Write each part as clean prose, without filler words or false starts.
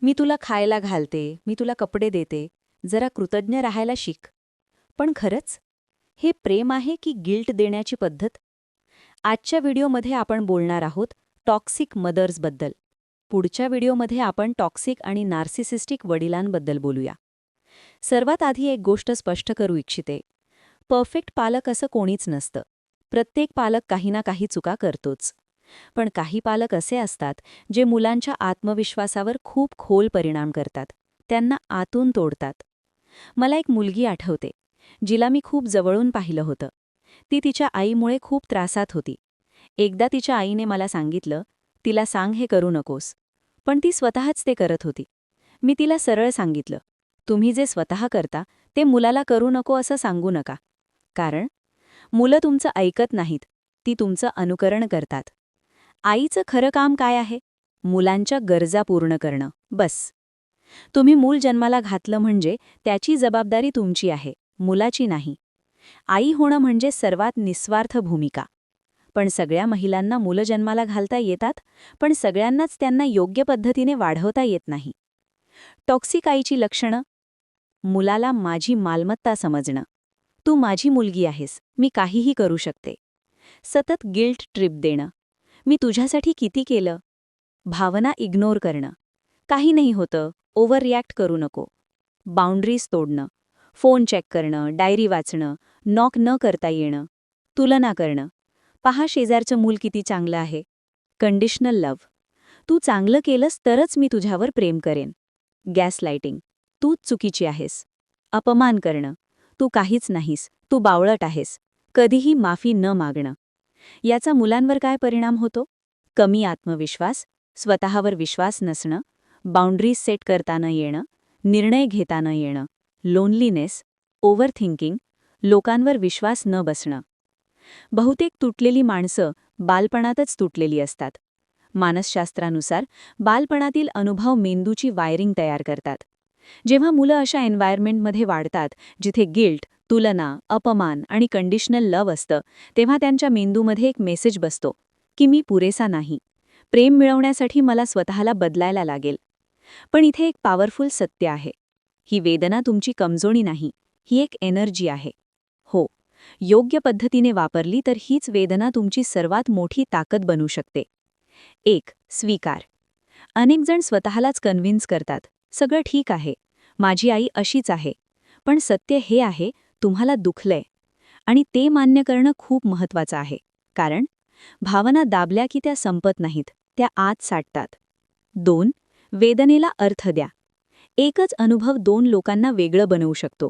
मी तुला खायला घालते, मी तुला कपडे देते, जरा कृतज्ञ राहायला शिक. पण खरंच हे प्रेम आहे की गिल्ट देण्याची पद्धत? आजच्या व्हिडिओमध्ये आपण बोलणार आहोत टॉक्सिक मदर्सबद्दल. पुढच्या व्हिडिओमध्ये आपण टॉक्सिक आणि नार्सिसिस्टिक वडिलांबद्दल बोलूया. सर्वात आधी एक गोष्ट स्पष्ट करू इच्छिते. परफेक्ट पालक असं कोणीच नसतं. प्रत्येक पालक काही ना काही चुका करतोच. पण काही पालक असे असतात जे मुलांच्या आत्मविश्वासावर खूप खोल परिणाम करतात, त्यांना आतून तोडतात. मला एक मुलगी आठवते, जिला मी खूप जवळून पाहिलं होतं. ती तिच्या आईमुळे खूप त्रासात होती. एकदा तिच्या आईने मला सांगितलं, तिला सांग हे करू नकोस. पण ती स्वतःच ते करत होती. मी तिला सरळ सांगितलं, तुम्ही जे स्वतः करता ते मुलाला करू नको असं सांगू नका. कारण मुलं तुमचं ऐकत नाहीत, ती तुमचं अनुकरण करतात. आईचं खरं काम काय आहे? मुलांच्या गरजा पूर्ण करणं, बस. तुम्ही मूल जन्माला घातलं म्हणजे त्याची जबाबदारी तुमची आहे, मुलाची नाही. आई होणं म्हणजे सर्वात निस्वार्थ भूमिका. पण सगळ्या महिलांना मुलं जन्माला घालता येतात, पण सगळ्यांनाच त्यांना योग्य पद्धतीने वाढवता येत नाही. टॉक्सिक आईची लक्षणं: मुलाला माझी मालमत्ता समजणं. तू माझी मुलगी आहेस, मी काहीही करू शकते. सतत गिल्ट ट्रिप देणं. मी तुझ्यासाठी किती केलं? भावना इग्नोर करणं. काही नाही होतं, ओव्हर रिॲक्ट करू नको. बाउंड्रीज तोडणं. फोन चेक करणं, डायरी वाचणं, नॉक न करता येणं. तुलना करणं. पहा शेजारचं मूल किती चांगलं आहे. Conditional love. तू चांगलं केलंस तरच मी तुझ्यावर प्रेम करेन. गॅसलाइटिंग. तूच चुकीची आहेस. अपमान करणं. तू काहीच नाहीस, तू बावळट आहेस. कधीही माफी न मागणं. याचा मुलांवर काय परिणाम होतो? कमी आत्मविश्वास, स्वतःवर विश्वास नसणं, बाउंड्रीज सेट करता न येणं, निर्णय घेता न येणं, लोनलीनेस, ओव्हर थिंकिंग, लोकांवर विश्वास न बसणं. बहुतेक तुटलेली माणसं बालपणातच तुटलेली असतात. मानसशास्त्रानुसार बालपणातील अनुभव मेंदूची वायरिंग तयार करतात. जेव्हा मुलं अशा एन्व्हायरमेंटमध्ये वाढतात जिथे गिल्ट, तुलना, अपमान आणि कंडिशनल लव्ह असतं, तेव्हा त्यांच्या मेंदूमध्ये एक मेसेज बसतो की मी पुरेसा नाही. प्रेम मिळवण्यासाठी मला स्वतःला बदलायला लागेल. पण इथे एक पॉवरफुल सत्य आहे. ही वेदना तुमची कमजोरी नाही, ही एक एनर्जी आहे. हो, योग्य पद्धतीने वापरली तर हीच वेदना तुमची सर्वात मोठी ताकद बनू शकते. 1. स्वीकार. अनेक जण स्वतःलाच कन्व्हिन्स करतात, सगळं ठीक आहे, माझी आई अशीच आहे. पण सत्य हे आहे, तुम्हाला दुखलंय. आणि ते मान्य करणं खूप महत्त्वाचं आहे. कारण भावना दाबल्या की त्या संपत नाहीत, त्या आत साठतात. 2. वेदनेला अर्थ द्या. एकच अनुभव दोन लोकांना वेगळं बनवू शकतो.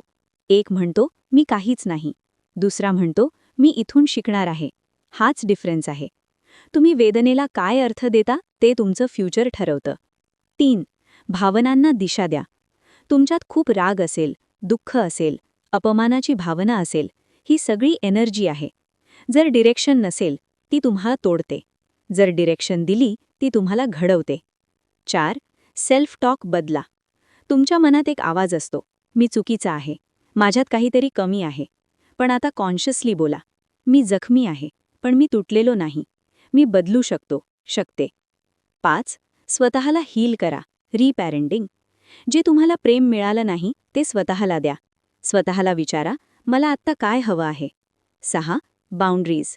एक म्हणतो, मी काहीच नाही. दुसरा म्हणतो, मी इथून शिकणार आहे. हाच डिफरन्स आहे. तुम्ही वेदनेला काय अर्थ देता ते तुमचं फ्युचर ठरवतं. 3. भावनांना दिशा द्या. तुमच्यात खूप राग असेल, दुःख असेल, अपमानाची भावना असेल, ही सगळी एनर्जी आहे. जर डिरेक्शन नसेल, ती तुम्हाला तोडते. जर डिरेक्शन दिली, ती तुम्हाला घडवते. 4. सेल्फ टॉक बदला. तुमच्या मनात एक आवाज असतो, मी चुकीचा आहे, माझ्यात काहीतरी कमी आहे. पण आता कॉन्शियसली बोला, मी जखमी आहे, पण मी तुटलेलो नाही. मी बदलू शकतो, शकते. 5. स्वतःला हील करा. रिपॅरेंटिंग. जे तुम्हाला प्रेम मिळालं नाही ते स्वतःला द्या. स्वतःला विचारा, मला आत्ता काय हवं आहे. 6. बाउंड्रीज.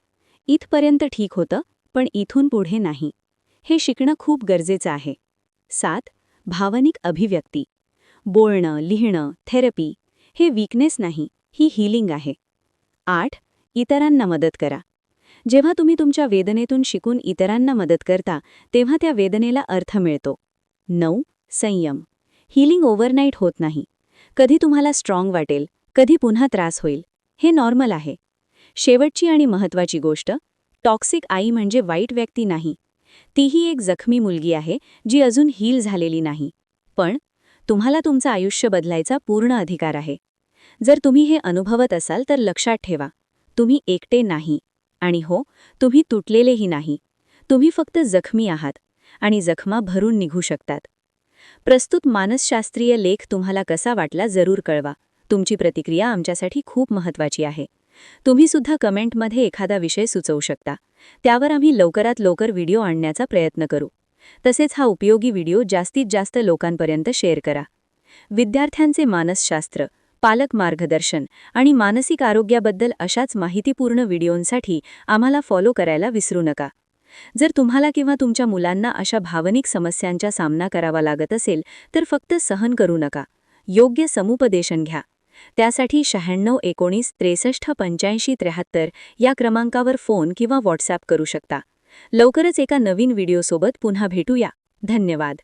इथपर्यंत ठीक होतं, पण इथून पुढे नाही. हे शिकणं खूप गरजेचं आहे. 7. भावनिक अभिव्यक्ती. बोलणं, लिहिणं, थेरपी हे वीकनेस नाही, ही हीलिंग आहे. 8. इतरांना मदत करा. जेव्हा तुम्ही तुमच्या वेदनेतून शिकून इतरांना मदत करता, तेव्हा त्या वेदनेला अर्थ मिळतो. 9. संयम. हीलिंग ओव्हरनाईट होत नाही. कधी तुम्हाला स्ट्रॉंग वाटेल, कधी पुन्हा त्रास होईल. हे नॉर्मल आहे. शेवटची आणि महत्त्वाची गोष्ट, टॉक्सिक आई म्हणजे वाईट व्यक्ती नाही. तीही एक जखमी मुलगी आहे, जी अजून हील झालेली नाही. पण तुम्हाला तुमचं आयुष्य बदलायचा पूर्ण अधिकार आहे. जर तुम्ही हे अनुभवत असाल तर लक्षात ठेवा, तुम्ही एकटे नाही. आणि हो, तुम्ही तुटलेलेही नाही. तुम्ही फक्त जखमी आहात आणि जखमा भरून निघू शकतात. प्रस्तुत मानसशास्त्रीय लेख तुम्हाला कसा वाटला जरूर कळवा. तुमची प्रतिक्रिया आमच्यासाठी खूप महत्त्वाची आहे. तुम्ही सुद्धा कमेंटमध्ये एखादा विषय सुचवू शकता. त्यावर आम्ही लवकरात लवकर व्हिडिओ आणण्याचा प्रयत्न करू. तसेच हा उपयोगी व्हिडिओ जास्तीत जास्त लोकांपर्यंत शेअर करा. विद्यार्थ्यांचे मानसशास्त्र, पालक मार्गदर्शन आणि मानसिक आरोग्याबद्दल अशाच माहितीपूर्ण व्हिडिओंसाठी आम्हाला फॉलो करायला विसरू नका. जर तुम्हाला किंवा तुमच्या मुलांना अशा भावनिक समस्यांचा सामना करावा लागत असेल तर फक्त सहन करू नका. योग्य समुपदेशन घ्या. त्यासाठी 96 19 63 85 73 या क्रमांकावर फोन किंवा व्हॉट्सॲप करू शकता. लवकरच एका नवीन व्हिडिओसोबत पुन्हा भेटूया. धन्यवाद.